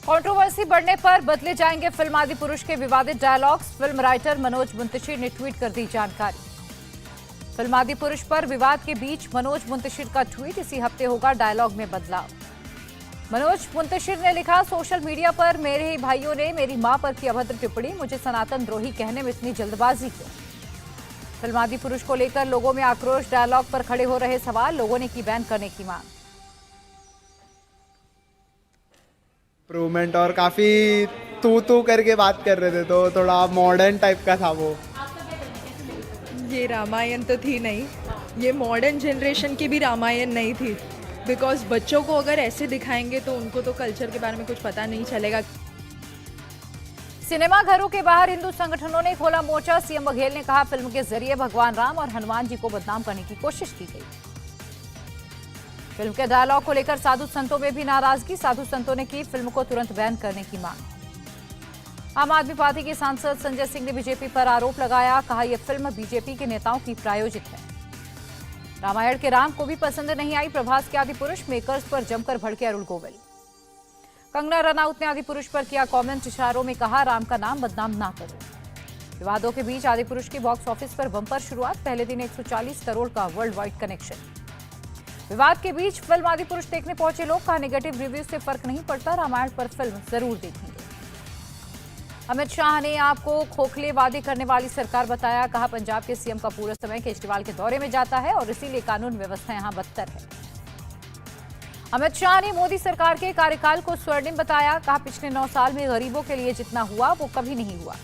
Controversy बढ़ने पर बदले जाएंगे फिल्म आदिपुरुष के विवादित dialogues. Film writer Manoj Muntashir ने ट्वीट कर दी जानकारी। फिल्म आदिपुरुष पर विवाद के बीच मनोज मुंतशिर का ट्वीट, इसी हफ्ते होगा डायलॉग में बदलाव। मनोज मुंतशिर ने लिखा, सोशल मीडिया पर मेरे ही भाइयों ने मेरी मां पर की अभद्र टिप्पणी, मुझे सनातन द्रोही कहने में इतनी जल्दबाजी क्यों। फिल्म आदिपुरुष को लेकर लोगों में आक्रोश, डायलॉग पर खड़े हो रहे सवाल, लोगों ने की बैन करने की मांग। इम्प्रूवमेंट और काफ़ी तू करके बात कर रहे थे, तो थोड़ा मॉडर्न टाइप का था वो। ये रामायण तो थी नहीं, ये मॉडर्न जनरेशन की भी रामायण नहीं थी। बिकॉज बच्चों को अगर ऐसे दिखाएंगे तो उनको तो कल्चर के बारे में कुछ पता नहीं चलेगा। सिनेमा घरों के बाहर हिंदू संगठनों ने खोला मोर्चा। सीएम बघेल ने कहा, फिल्म के जरिए भगवान राम और हनुमान जी को बदनाम करने की कोशिश की गई। फिल्म के डायलॉग को लेकर साधु संतों में भी नाराजगी, साधु संतों ने की फिल्म को तुरंत बैन करने की मांग। आम आदमी पार्टी के सांसद संजय सिंह ने बीजेपी पर आरोप लगाया, कहा यह फिल्म बीजेपी के नेताओं की प्रायोजित है। रामायण के राम को भी पसंद नहीं आई प्रभास के आदिपुरुष, मेकर्स पर जमकर भड़के अरुण गोविल। कंगना रनौत ने आदिपुरुष पर किया कमेंट, इशारों में कहा राम का नाम बदनाम ना करो। विवादों के बीच आदिपुरुष की बॉक्स ऑफिस पर बम्पर शुरुआत, पहले दिन 140 करोड़ का वर्ल्ड वाइड कनेक्शन। विवाद के बीच फिल्म आदिपुरुष देखने पहुंचे लोग, कहा नेगेटिव रिव्यू से फर्क नहीं पड़ता, रामायण पर फिल्म जरूर देखेंगे। अमित शाह ने आपको खोखले वादे करने वाली सरकार बताया, कहा पंजाब के सीएम का पूरा समय केजरीवाल के दौरे में जाता है और इसीलिए कानून व्यवस्था यहां बदतर है। अमित शाह ने मोदी सरकार के कार्यकाल को स्वर्णिम बताया, कहा पिछले 9 साल में गरीबों के लिए जितना हुआ वो कभी नहीं हुआ।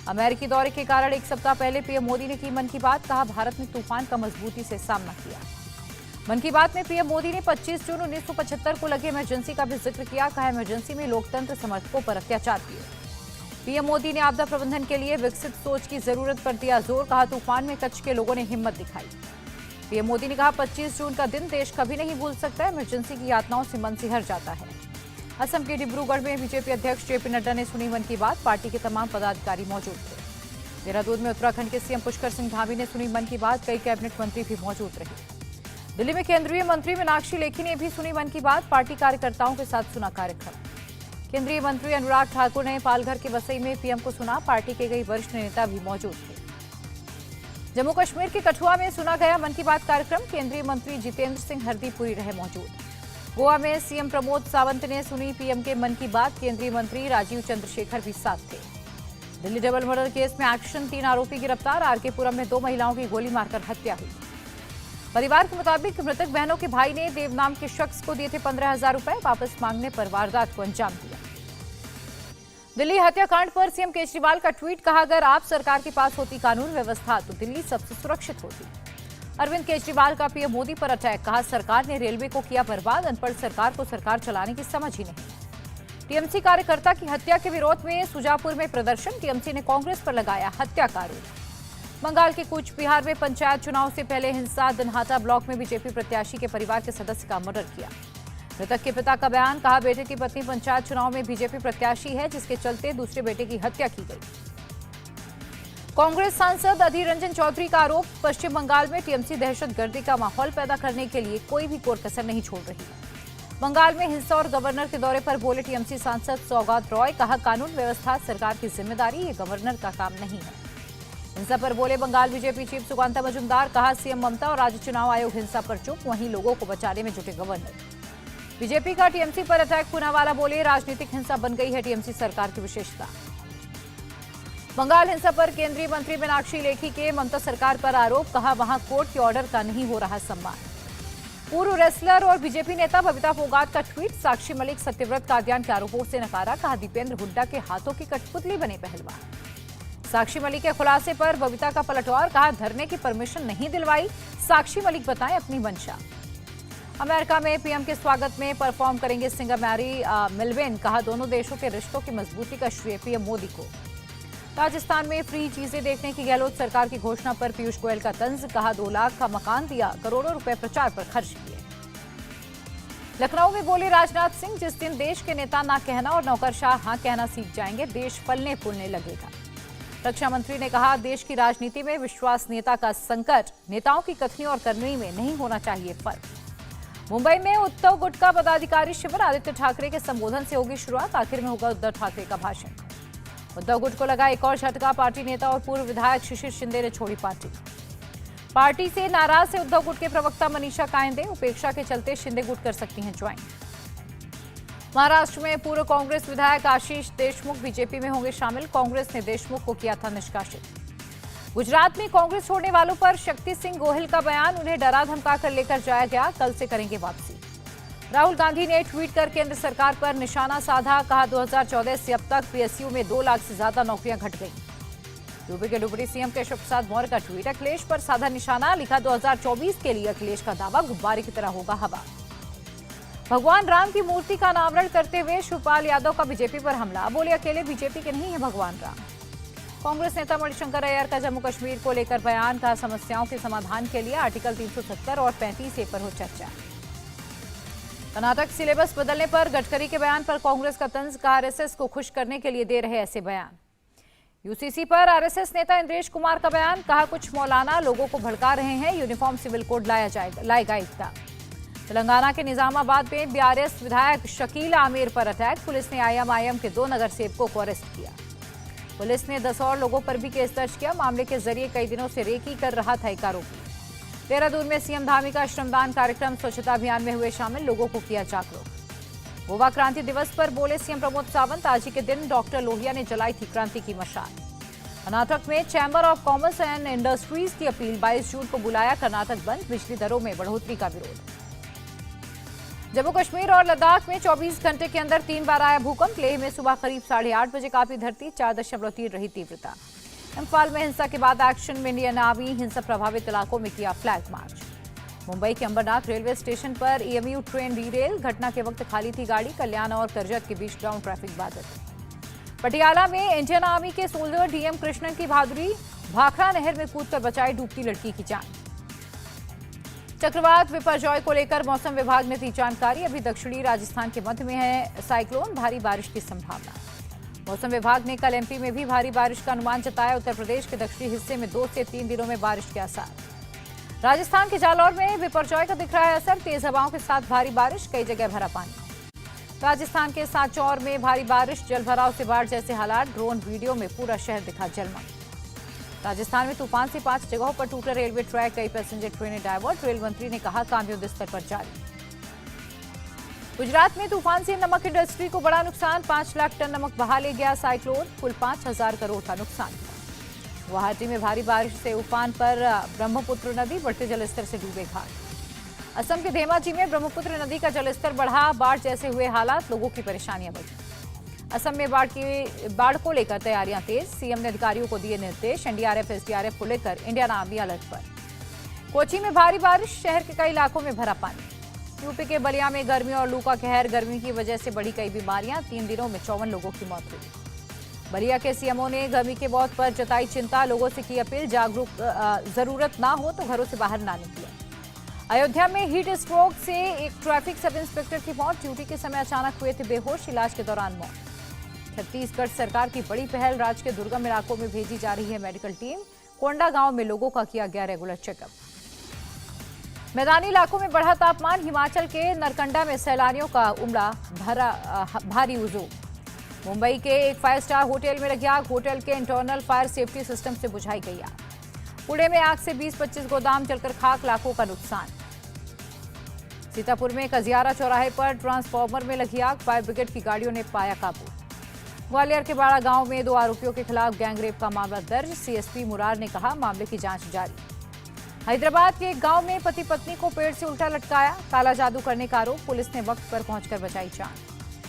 अमेरिकी दौरे के कारण एक सप्ताह पहले पीएम मोदी ने की मन की बात, कहा भारत ने तूफान का मजबूती से सामना किया। मन की बात में पीएम मोदी ने 25 जून 1975 को लगे इमरजेंसी का भी जिक्र किया, कहा इमरजेंसी में लोकतंत्र समर्थकों पर अत्याचार किए। पीएम मोदी ने आपदा प्रबंधन के लिए विकसित सोच की जरूरत पर दिया जोर, कहा तूफान में कच्छ के लोगों ने हिम्मत दिखाई। पीएम मोदी ने कहा 25 जून का दिन देश कभी नहीं भूल सकता, इमरजेंसी की यातनाओं से मन सिहर जाता है। असम के डिब्रूगढ़ में बीजेपी अध्यक्ष जेपी नड्डा ने सुनी मन की बात, पार्टी के तमाम पदाधिकारी मौजूद थे। देहरादून में उत्तराखंड के सीएम पुष्कर सिंह धामी ने सुनी मन की बात, कई कैबिनेट मंत्री भी मौजूद रहे। दिल्ली में केंद्रीय मंत्री मीनाक्षी लेखी ने भी सुनी मन की बात, पार्टी कार्यकर्ताओं के साथ सुना कार्यक्रम। केंद्रीय मंत्री अनुराग ठाकुर ने पालघर के वसई में पीएम को सुना, पार्टी के कई वरिष्ठ नेता भी मौजूद थे। जम्मू कश्मीर के कठुआ में सुना गया मन की बात कार्यक्रम, केंद्रीय मंत्री जितेंद्र सिंह हरदीपुरी रहे मौजूद। गोवा में सीएम प्रमोद सावंत ने सुनी पीएम के मन की बात, केंद्रीय मंत्री राजीव चंद्रशेखर भी साथ थे। दिल्ली डबल मर्डर केस में एक्शन, 3 आरोपी गिरफ्तार, आरकेपुरम में 2 महिलाओं की गोली मारकर हत्या हुई। परिवार के मुताबिक मृतक बहनों के भाई ने देव नाम के शख्स को दिए थे 15,000 रुपए, वापस मांगने पर वारदात को अंजाम दिया। दिल्ली हत्याकांड पर सीएम केजरीवाल का ट्वीट, कहा अगर आप सरकार के पास होती कानून व्यवस्था तो दिल्ली सबसे सुरक्षित होती। अरविंद केजरीवाल का पीएम मोदी पर अटैक, कहा सरकार ने रेलवे को किया बर्बाद, अनपढ़ सरकार को सरकार चलाने की समझ ही नहीं। टीएमसी कार्यकर्ता की हत्या के विरोध में सुजापुर में प्रदर्शन, टीएमसी ने कांग्रेस पर लगाया हत्या का आरोप। बंगाल के कूच बिहार में पंचायत चुनाव से पहले हिंसा, दिनहाटा ब्लॉक में बीजेपी प्रत्याशी के परिवार के सदस्य का मर्डर किया। मृतक के पिता का बयान, कहा बेटे की पत्नी पंचायत चुनाव में बीजेपी प्रत्याशी है, जिसके चलते दूसरे बेटे की हत्या की गई। कांग्रेस सांसद अधीर रंजन चौधरी का आरोप, पश्चिम बंगाल में टीएमसी दहशतगर्दी का माहौल पैदा करने के लिए कोई भी कोर कसर नहीं छोड़ रही है। बंगाल में हिंसा और गवर्नर के दौरे पर बोले टीएमसी सांसद सौगात रॉय, कहा कानून व्यवस्था सरकार की जिम्मेदारी, ये गवर्नर का काम नहीं है। हिंसा पर बोले बंगाल बीजेपी चीफ सुकांता मजुमदार, कहा सीएम ममता और राज्य चुनाव आयोग हिंसा पर चुप, वहीं लोगों को बचाने में जुटे गवर्नर। बीजेपी का टीएमसी पर अटैक, पूनावाला बोले राजनीतिक हिंसा बन गई है टीएमसी सरकार की विशेषता। बंगाल हिंसा पर केंद्रीय मंत्री मीनाक्षी लेखी के ममता सरकार पर आरोप, कहा वहां कोर्ट के ऑर्डर का नहीं हो रहा सम्मान। पूर्व रेसलर और बीजेपी नेता बबीता फोगाट का ट्वीट, साक्षी मलिक सत्यव्रत कादियान के आरोपों से नकारा, कहा दीपेंद्र हुड्डा के हाथों की कठपुतली बने पहलवान। साक्षी मलिक के खुलासे पर बबीता का पलटवार, कहा धरने की परमिशन नहीं दिलवाई, साक्षी मलिक बताएं अपनी मंशा। अमेरिका में पीएम के स्वागत में परफॉर्म करेंगे सिंगर मैरी मिलवेन, कहा दोनों देशों के रिश्तों की मजबूती का श्रेय पीएम मोदी को। राजस्थान में फ्री चीजें देखने की गहलोत सरकार की घोषणा पर पीयूष गोयल का तंज, कहा 2 लाख का मकान दिया, करोड़ों रुपए प्रचार पर खर्च किए। लखनऊ में बोले राजनाथ सिंह, जिस दिन देश के नेता ना कहना और नौकरशाह हाँ कहना सीख जाएंगे, देश फलने फूलने लगेगा। रक्षा मंत्री ने कहा देश की राजनीति में विश्वसनीयता का संकट, नेताओं की कथनी और करनी में नहीं होना चाहिए फर्क। मुंबई में उद्धव गुट का पदाधिकारी शिविर, आदित्य ठाकरे के संबोधन से होगी शुरुआत, आखिर में होगा उद्धव ठाकरे का भाषण। उद्धव गुट को लगा एक और झटका, पार्टी नेता और पूर्व विधायक शिशिर शिंदे ने छोड़ी पार्टी से नाराज से उद्धव गुट के प्रवक्ता मनीषा कायंदे, उपेक्षा के चलते शिंदे गुट कर सकती हैं ज्वाइन। महाराष्ट्र में पूर्व कांग्रेस विधायक आशीष देशमुख बीजेपी में होंगे शामिल, कांग्रेस ने देशमुख को किया था निष्कासित। गुजरात में कांग्रेस छोड़ने वालों पर शक्ति सिंह गोहिल का बयान, उन्हें डरा धमका कर लेकर जाया गया, कल से करेंगे वापसी। राहुल गांधी ने ट्वीट कर केंद्र सरकार पर निशाना साधा, कहा 2014 से अब तक पीएसयू में 2 लाख से ज्यादा नौकरियां घट गई। यूपी के डिप्टी सीएम केशव प्रसाद मौर्य का ट्वीट, अखिलेश पर साधा निशाना, लिखा 2024 के लिए अखिलेश का दावा गुब्बारे की तरह होगा हवा। भगवान राम की मूर्ति का अनावरण करते हुए शिवपाल यादव का बीजेपी पर हमला, बोले अकेले बीजेपी के नहीं है भगवान राम। कांग्रेस नेता मणिशंकर अय्यर का जम्मू कश्मीर को लेकर बयान, कहा समस्याओं के समाधान के लिए आर्टिकल 370 और 35A पर हो चर्चा। कर्नाटक सिलेबस बदलने पर गडकरी के बयान पर कांग्रेस का तंज, कहा आरएसएस को खुश करने के लिए दे रहे ऐसे बयान। यूसीसी पर आरएसएस नेता इंद्रेश कुमार का बयान, कहा कुछ मौलाना लोगों को भड़का रहे हैं, यूनिफॉर्म सिविल कोड लाएगा एकता। तेलंगाना के निजामाबाद में बीआरएस विधायक शकील आमिर पर अटैक, पुलिस ने आईएमआईएम के 2 नगर सेवकों को अरेस्ट किया। पुलिस ने 10 और लोगों पर भी केस दर्ज किया, मामले के जरिए कई दिनों से रेकी कर रहा था एक आरोपी। देहरादून में सीएम धामी का श्रमदान कार्यक्रम, स्वच्छता अभियान में हुए शामिल, लोगों को किया जागरूक। गोवा क्रांति दिवस पर बोले सीएम प्रमोद सावंत, आज ही के दिन डॉक्टर लोहिया ने जलाई थी क्रांति की मशाल। कर्नाटक में chamber of commerce and industries की अपील, 22 जून को बुलाया कर्नाटक बंद, बिजली दरों में बढ़ोतरी का विरोध। जम्मू कश्मीर और लद्दाख में 24 घंटे के अंदर 3 बार आया भूकंप, लेह में सुबह करीब 8:30 बजे कांपी धरती, 4.3 रही तीव्रता। इम्फाल में हिंसा के बाद एक्शन में इंडियन आर्मी, हिंसा प्रभावित इलाकों में किया फ्लैग मार्च। मुंबई के अंबरनाथ रेलवे स्टेशन पर ईएमयू ट्रेन डीरेल, घटना के वक्त खाली थी गाड़ी, कल्याण और करजत के बीच ग्राउंड ट्रैफिक बाधित। पटियाला में इंडियन आर्मी के सोल्जर डीएम कृष्णन की बहादुरी, भाखड़ा नहर में कूदकर बचाई डूबती लड़की की जान। चक्रवात बिपरजॉय को लेकर मौसम विभाग ने दी जानकारी, अभी दक्षिणी राजस्थान के मध्य में है साइक्लोन, भारी बारिश की संभावना। मौसम विभाग ने कल एमपी में भी भारी बारिश का अनुमान जताया, उत्तर प्रदेश के दक्षिणी हिस्से में 2 से 3 दिनों में बारिश के आसार। राजस्थान के जालौर में बिपरजॉय का दिख रहा है असर, तेज हवाओं के साथ भारी बारिश, कई जगह भरा पानी। राजस्थान के सांचौर में भारी बारिश, जलभराव से बाढ़ जैसे हालात, ड्रोन वीडियो में पूरा शहर दिखा जलमग्न। राजस्थान में तूफान से 5 जगहों पर टूटा रेलवे ट्रैक, कई पैसेंजर ट्रेनें डायवर्ट, रेल मंत्री ने कहा काम युद्ध स्तर पर जारी। गुजरात में तूफान से नमक इंडस्ट्री को बड़ा नुकसान, 5 लाख टन नमक बहा ले गया साइक्लोन, कुल 5,000 करोड़ का नुकसान। गुवाहाटी में भारी बारिश से उफान पर ब्रह्मपुत्र नदी, बढ़ते जलस्तर से डूबे घाट। असम के धेमाजी में ब्रह्मपुत्र नदी का जलस्तर बढ़ा, बाढ़ जैसे हुए हालात, लोगों की परेशानियां बढ़ी। असम में बाढ़ को लेकर तैयारियां तेज, सीएम ने अधिकारियों को दिए निर्देश, एनडीआरएफ एसडीआरएफ को लेकर इंडियन आर्मी अलर्ट पर। कोची में भारी बारिश, शहर के कई इलाकों में भरा पानी। यूपी के बलिया में गर्मी और लू का कहर, गर्मी की वजह से बढ़ी कई बीमारियां, 3 दिनों में 54 लोगों की मौत हुई। बलिया के सीएमओ ने गर्मी के बहुत पर जताई चिंता, लोगों से की अपील, जरूरत ना हो तो घरों से बाहर ना निकले। अयोध्या में हीट स्ट्रोक से एक ट्रैफिक सब इंस्पेक्टर की मौत, ड्यूटी के समय अचानक हुए थे बेहोश, इलाज के दौरान मौत। छत्तीसगढ़ सरकार की बड़ी पहल, राज्य के दुर्गम इलाकों में भेजी जा रही है मेडिकल टीम, कोंडा गांव में लोगों का किया गया रेगुलर चेकअप। मैदानी इलाकों में बढ़ा तापमान, हिमाचल के नरकंडा में सैलानियों का उमड़ा भारी हुजूम। मुंबई के एक 5 स्टार होटल में लगी आग, होटल के इंटरनल फायर सेफ्टी सिस्टम से बुझाई गई आग। पुणे में आग से 20-25 गोदाम जलकर खाक, लाखों का नुकसान। सीतापुर में कजियारा चौराहे पर ट्रांसफार्मर में लगी आग, फायर ब्रिगेड की गाड़ियों ने पाया काबू। ग्वालियर के बाड़ा गांव में 2 आरोपियों के खिलाफ गैंगरेप का मामला दर्ज, सीएसपी मुरार ने कहा मामले की जांच जारी। हैदराबाद के एक गांव में पति पत्नी को पेड़ से उल्टा लटकाया, काला जादू करने का आरोप, पुलिस ने वक्त पर पहुंचकर बचाई जान।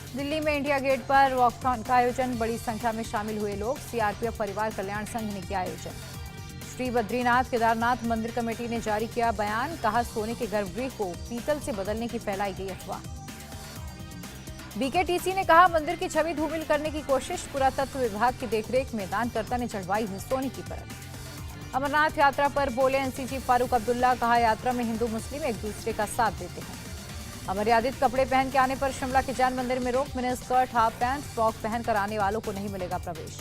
दिल्ली में इंडिया गेट पर वॉकथॉन का आयोजन, बड़ी संख्या में शामिल हुए लोग, सीआरपीएफ परिवार कल्याण संघ ने किया आयोजन। श्री बद्रीनाथ केदारनाथ मंदिर कमेटी ने जारी किया बयान, कहा सोने के गर्भगृह को पीतल से बदलने की फैलाई गई अफवाह। बीकेटीसी ने कहा मंदिर की छवि धूमिल करने की कोशिश, पुरातत्व विभाग की देखरेख में दानकर्ता ने चढ़वाई है सोने की परत। अमरनाथ यात्रा पर बोले एनसीजी फारूक अब्दुल्ला, कहा यात्रा में हिंदू मुस्लिम एक दूसरे का साथ देते हैं। अमर्यादित कपड़े पहन के आने पर शिमला के जैन मंदिर में रोक, mini skirt half pant frock पहनकर आने वालों को नहीं मिलेगा प्रवेश।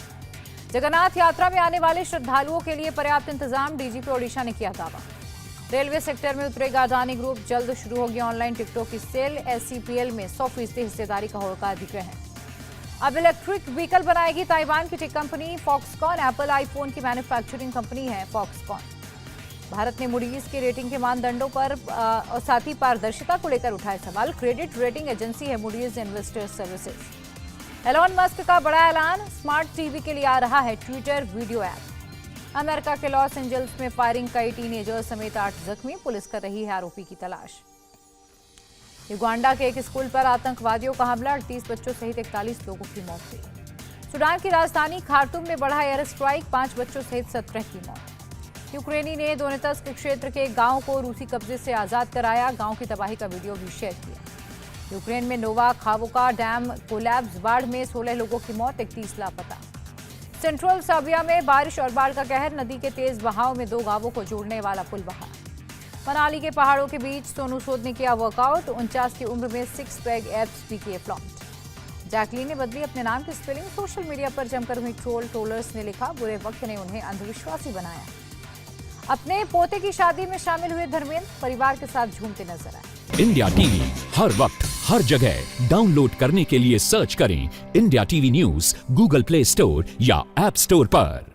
जगन्नाथ यात्रा में आने वाले श्रद्धालुओं के लिए पर्याप्त इंतजाम, डीजीपी ओडिशा ने किया दावा। रेलवे सेक्टर में उतरेगा अडानी ग्रुप, जल्द शुरू होगी ऑनलाइन टिकटों की सेल। SCPL में 100% हिस्सेदारी का होगा अधिग्रहण। अब इलेक्ट्रिक व्हीकल बनाएगी ताइवान की tech company Foxconn. Apple iPhone की मैन्युफैक्चरिंग कंपनी है फॉक्सकॉन। भारत ने मूडीज की रेटिंग के मानदंडों पर और साथ ही पारदर्शिता को लेकर उठाए सवाल। क्रेडिट रेटिंग एजेंसी है Moody's investors services. Elon Musk का बड़ा ऐलान, स्मार्ट टीवी के लिए आ रहा है ट्विटर वीडियो ऐप। अमेरिका के लॉस एंजल्स में फायरिंग, कई टीनेजर समेत 8 जख्मी, पुलिस कर रही है आरोपी की तलाश। युगांडा के एक स्कूल पर आतंकवादियों का हमला, 38 बच्चों सहित 41 लोगों की मौत हुई। सूडान की राजधानी खार्तूम में बढ़ा एयर स्ट्राइक, 5 बच्चों सहित 17 की मौत। यूक्रेनी ने दोनेत्स्क क्षेत्र के गांव को रूसी कब्जे से आजाद कराया, गांव की तबाही का वीडियो भी शेयर किया। यूक्रेन में नोवा खावोका डैम कोलैप्स, बाढ़ में 16 लोगों की मौत, 31 लापता। सेंट्रल सर्बिया में बारिश और बाढ़ का कहर, नदी के तेज बहाव में 2 गांवों को जोड़ने वाला पुल बहा। मनाली के पहाड़ों के बीच सोनू सूद ने किया वर्कआउट, 49 की उम्र में 6 पैक एब्स भी किए फ्लॉन्ट। जैकलीन ने बदली अपने नाम की स्पेलिंग, सोशल मीडिया पर जमकर हुई ट्रोल। ट्रोलर्स ने लिखा, बुरे वक्त ने उन्हें अंधविश्वासी बनाया। अपने पोते की शादी में शामिल हुए धर्मेंद्र, परिवार के साथ झूमते नजर आए। इंडिया टीवी हर वक्त हर जगह डाउनलोड करने के लिए सर्च करें India TV news Google play store या ऐप स्टोर पर।